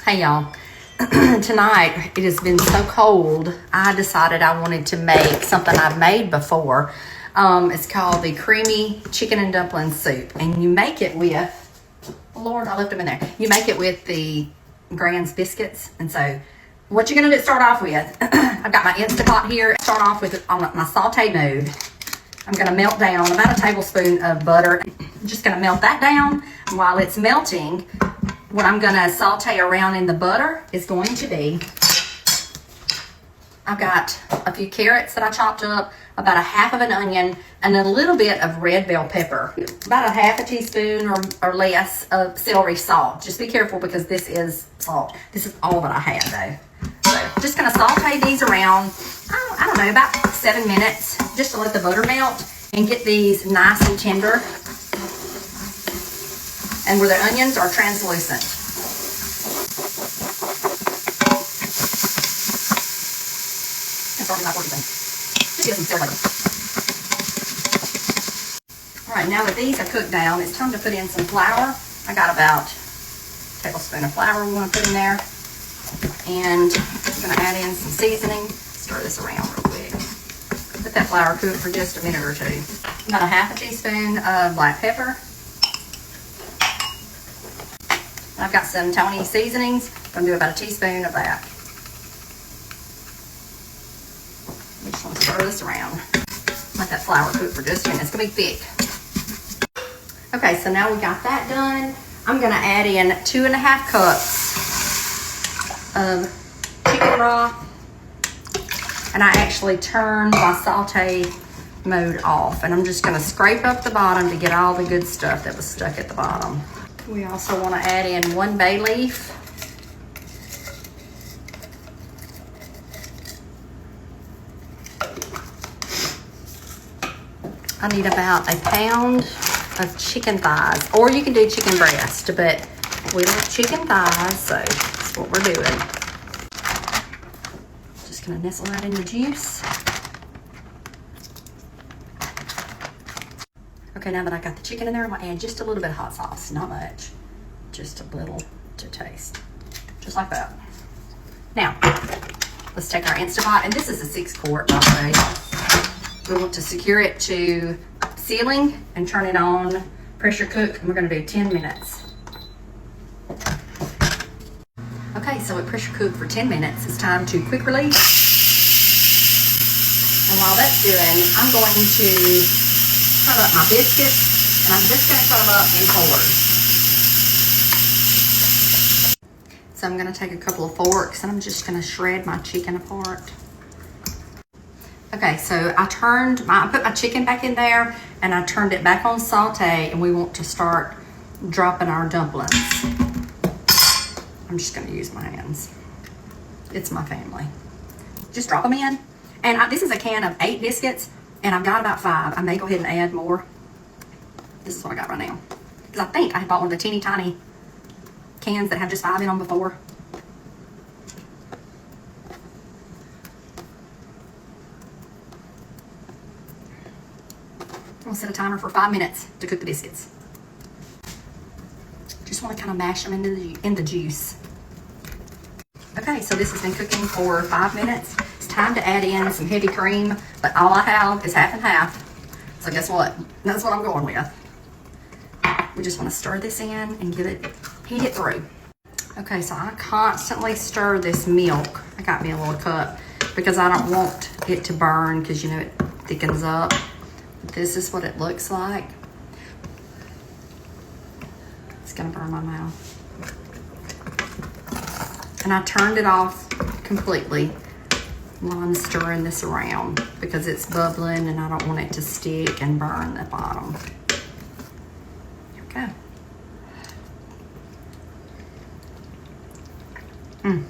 Hey y'all, tonight it has been so cold, I decided I wanted to make something I've made before. It's called the creamy chicken and dumpling soup, and you make it with, Lord, I left them in there. You make it with the Grand's biscuits. And so what you're gonna do, start off with, I've got my Instant Pot here. Start off with on my saute mode. I'm gonna melt down about a tablespoon of butter. I'm just gonna melt that down. While it's melting, what I'm gonna saute around in the butter is going to be, I've got a few carrots that I chopped up, about a half of an onion, and a little bit of red bell pepper. About a half a teaspoon or less of celery salt. Just be careful because this is salt. This is all that I have though. So just gonna saute these around, I don't know, about 7 minutes, just to let the butter melt and get these nice and tender, and where the onions are translucent. That's already not working. Just get some stir butter. All right, now that these are cooked down, it's time to put in some flour. I got about a tablespoon of flour we want to put in there. And I'm going to add in some seasoning. Stir this around real quick. Let that flour cook for just a minute or two. About a half a teaspoon of black pepper. I've got some Tony seasonings. I'm going to do about a teaspoon of that. I just want to stir this around. Let that flour cook for just a minute. It's going to be thick. Okay, so now we got that done. I'm going to add in 2.5 cups of chicken broth. And I actually turned my saute mode off. And I'm just going to scrape up the bottom to get all the good stuff that was stuck at the bottom. We also want to add in 1 bay leaf. I need about a pound of chicken thighs, or you can do chicken breast, but we like chicken thighs, so that's what we're doing. Just gonna nestle that in the juice. Okay, now that I got the chicken in there, I'm gonna add just a little bit of hot sauce, not much, just a little to taste, just like that. Now, let's take our Instant Pot, and this is a 6 quart, by the way. We want to secure it to sealing and turn it on pressure cook, and we're gonna do 10 minutes. Okay, so it pressure cooked for 10 minutes. It's time to quick release. And while that's doing, I'm going to cut up my biscuits, and I'm just going to cut them up in 4s. So I'm going to take a couple of forks, and I'm just going to shred my chicken apart. Okay, so I put my chicken back in there, and I turned it back on saute, and we want to start dropping our dumplings. I'm just going to use my hands. It's my family. Just drop them in. And this is a can of 8 biscuits, and I've got about 5. I may go ahead and add more. This is what I got right now. Because I think I bought one of the teeny tiny cans that have just 5 in them before. I'm gonna set a timer for 5 minutes to cook the biscuits. Just want to kind of mash them in the juice. Okay, so this has been cooking for 5 minutes. It's time to add in some heavy cream, but all I have is half and half. So guess what? That's what I'm going with. We just want to stir this in and heat it through. Okay, so I constantly stir this milk. I got me a little cup because I don't want it to burn, because you know it thickens up. This is what it looks like. It's gonna burn my mouth. And I turned it off completely while I'm stirring this around because it's bubbling and I don't want it to stick and burn the bottom. Here we go.